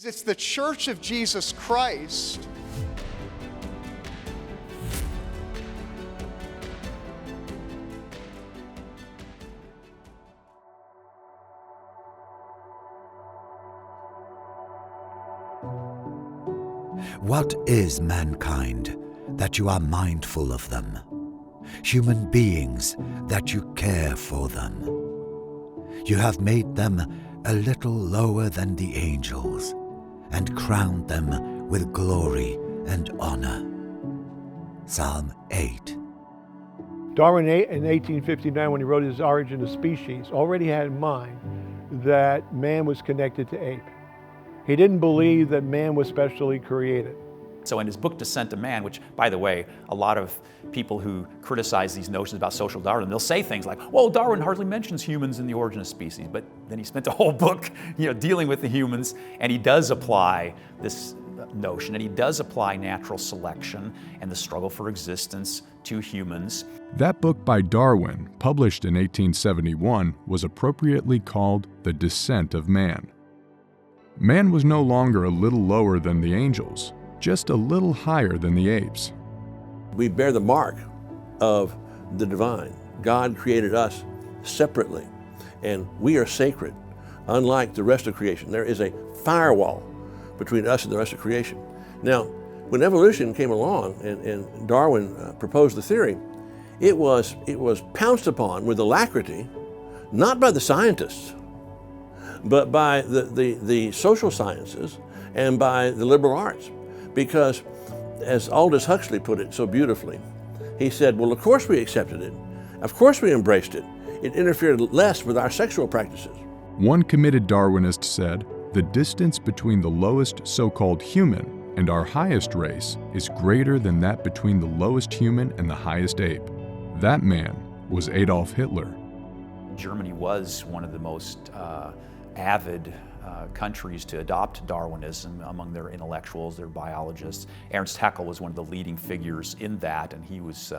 It's the Church of Jesus Christ What is mankind that you are mindful of them? Human beings that you care for them. You have made them a little lower than the angels and crowned them with glory and honor. Psalm 8. Darwin, in 1859, when he wrote his Origin of Species, already had in mind that man was connected to ape. He didn't believe that man was specially created. So in his book, Descent of Man, which, by the way, a lot of people who criticize these notions about social Darwinism, they'll say things like, well, Darwin hardly mentions humans in the Origin of Species, but then he spent a whole book dealing with the humans, and he does apply this notion, and he does apply natural selection and the struggle for existence to humans. That book by Darwin, published in 1871, was appropriately called The Descent of Man. Man was no longer a little lower than the angels, just a little higher than the apes. We bear the mark of the divine. God created us separately, and we are sacred, unlike the rest of creation. There is a firewall between us and the rest of creation. Now, when evolution came along and Darwin proposed the theory, it was pounced upon with alacrity, not by the scientists, but by the social sciences and by the liberal arts. Because, as Aldous Huxley put it so beautifully, he said, well, of course we accepted it. Of course we embraced it. It interfered less with our sexual practices. One committed Darwinist said, the distance between the lowest so-called human and our highest race is greater than that between the lowest human and the highest ape. That man was Adolf Hitler. Germany was one of the most avid countries to adopt Darwinism among their intellectuals, their biologists. Ernst Haeckel was one of the leading figures in that, and he was,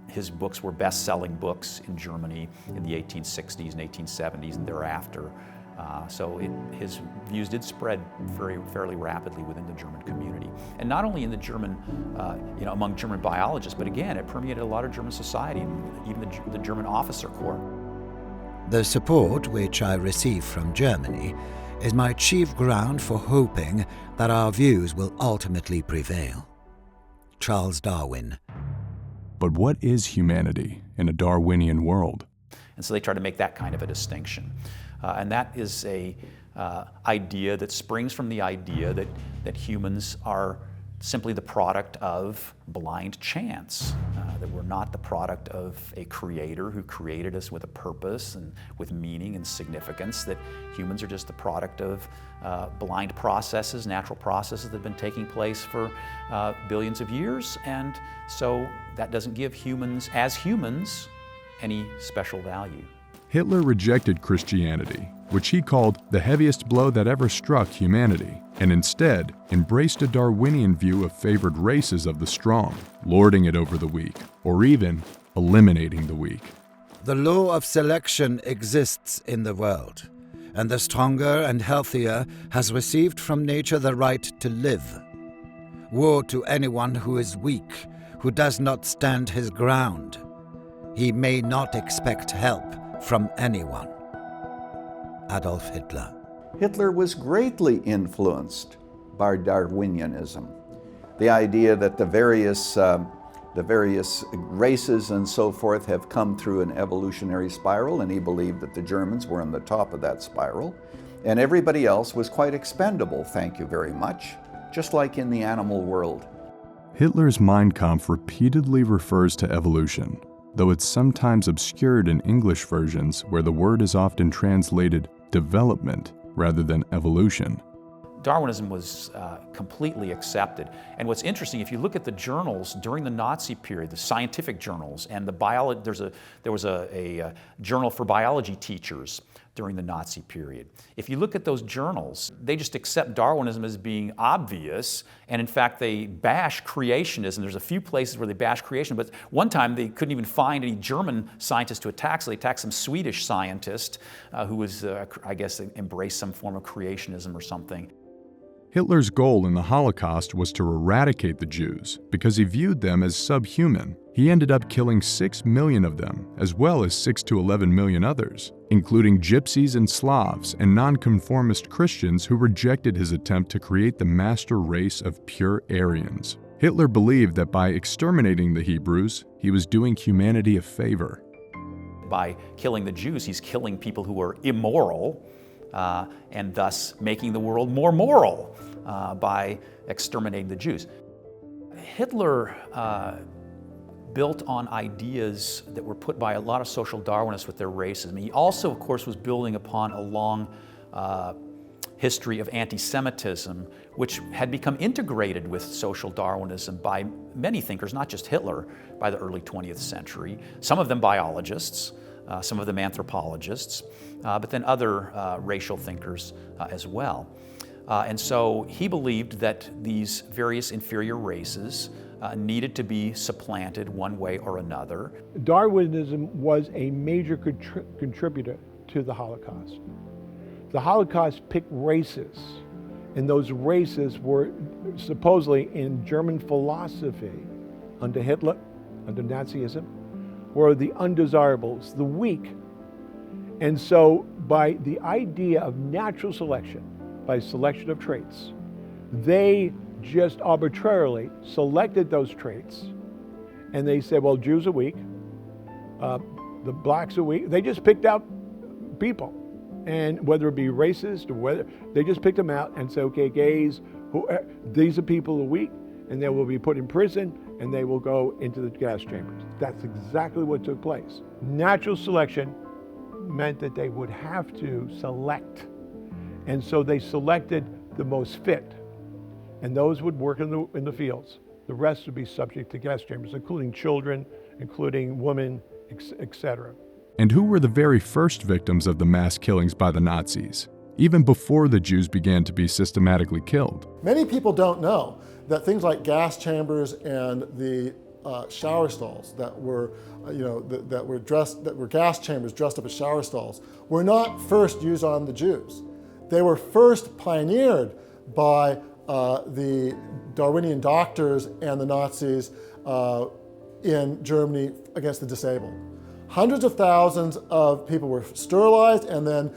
his books were best-selling books in Germany in the 1860s and 1870s and thereafter. So his views did spread fairly rapidly within the German community. And not only in the German, among German biologists, but again, it permeated a lot of German society, even the German officer corps. The support which I receive from Germany is my chief ground for hoping that our views will ultimately prevail. Charles Darwin. But what is humanity in a Darwinian world? And so they try to make that kind of a distinction. And that is a idea that springs from the idea that humans are simply the product of blind chance, that we're not the product of a creator who created us with a purpose and with meaning and significance, that humans are just the product of blind processes, natural processes that have been taking place for billions of years, and so that doesn't give humans, as humans, any special value. Hitler rejected Christianity, which he called the heaviest blow that ever struck humanity, and instead embraced a Darwinian view of favored races of the strong, lording it over the weak, or even eliminating the weak. The law of selection exists in the world, and the stronger and healthier has received from nature the right to live. Woe to anyone who is weak, who does not stand his ground. He may not expect help from anyone. Adolf Hitler. Hitler was greatly influenced by Darwinianism. The idea that the various races and so forth have come through an evolutionary spiral, and he believed that the Germans were on the top of that spiral, and everybody else was quite expendable, thank you very much, just like in the animal world. Hitler's Mein Kampf repeatedly refers to evolution, though it's sometimes obscured in English versions where the word is often translated development rather than evolution. Darwinism was completely accepted. And what's interesting, if you look at the journals during the Nazi period, the scientific journals, and there was a journal for biology teachers during the Nazi period. If you look at those journals, they just accept Darwinism as being obvious, and in fact they bash creationism. There's a few places where they bash creation, but one time they couldn't even find any German scientists to attack, so they attacked some Swedish scientist who was, I guess, embraced some form of creationism or something. Hitler's goal in the Holocaust was to eradicate the Jews because he viewed them as subhuman. He ended up killing 6 million of them, as well as 6 to 11 million others, including Gypsies and Slavs and nonconformist Christians who rejected his attempt to create the master race of pure Aryans. Hitler believed that by exterminating the Hebrews, he was doing humanity a favor. By killing the Jews, he's killing people who are immoral, and thus making the world more moral by exterminating the Jews. Hitler built on ideas that were put by a lot of social Darwinists with their racism. He also, of course, was building upon a long history of anti-Semitism, which had become integrated with social Darwinism by many thinkers, not just Hitler, by the early 20th century. Some of them biologists, some of them anthropologists, but then other racial thinkers as well. And so he believed that these various inferior races needed to be supplanted one way or another. Darwinism was a major contributor to the Holocaust. The Holocaust picked races, and those races were supposedly in German philosophy under Hitler, under Nazism, were the undesirables, the weak. And so by the idea of natural selection, by selection of traits, they just arbitrarily selected those traits, and they said, well, Jews are weak, the blacks are weak. They just picked out people, and whether it be racist or whether, they just picked them out and said, okay, gays, these are people who are weak, and they will be put in prison, and they will go into the gas chambers. That's exactly what took place. Natural selection meant that they would have to select, and so they selected the most fit, and those would work in the fields. The rest would be subject to gas chambers, including children, including women, etc. And who were the very first victims of the mass killings by the Nazis, even before the Jews began to be systematically killed? Many people don't know that things like gas chambers and the shower stalls that were, that were gas chambers dressed up as shower stalls, were not first used on the Jews. They were first pioneered by the Darwinian doctors and the Nazis in Germany against the disabled. Hundreds of thousands of people were sterilized, and then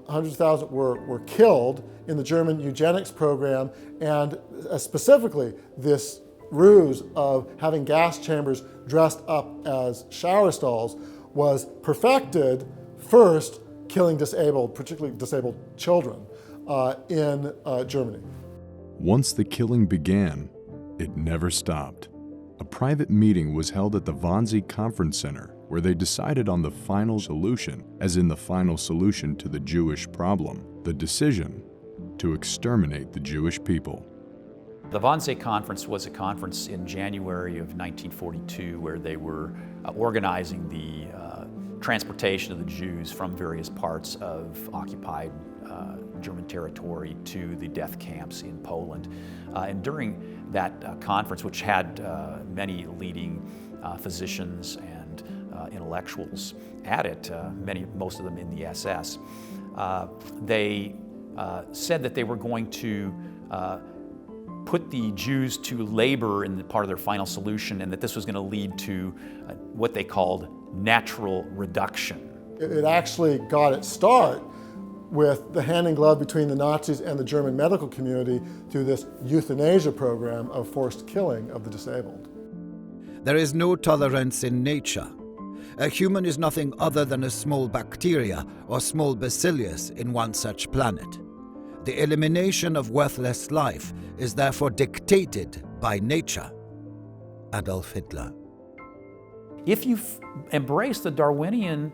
hundreds of thousands were killed in the German eugenics program, and specifically this ruse of having gas chambers dressed up as shower stalls was perfected first, killing disabled, particularly disabled children, in Germany. Once the killing began, it never stopped. A private meeting was held at the Wannsee Conference Center, where they decided on the final solution, as in the final solution to the Jewish problem, the decision to exterminate the Jewish people. The Wannsee Conference was a conference in January of 1942 where they were organizing the transportation of the Jews from various parts of occupied German territory to the death camps in Poland. And during that conference, which had many leading physicians and intellectuals at it, most of them in the SS, they said that they were going to put the Jews to labor in the part of their final solution, and that this was going to lead to what they called natural reduction. It actually got its start with the hand in glove between the Nazis and the German medical community through this euthanasia program of forced killing of the disabled. There is no tolerance in nature. A human is nothing other than a small bacteria or small bacillus in one such planet. The elimination of worthless life is therefore dictated by nature. Adolf Hitler. If you embrace the Darwinian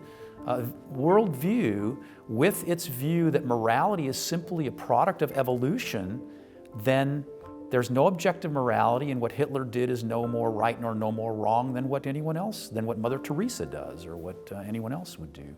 worldview with its view that morality is simply a product of evolution, then there's no objective morality, and what Hitler did is no more right nor no more wrong than what anyone else, than what Mother Teresa does or what anyone else would do.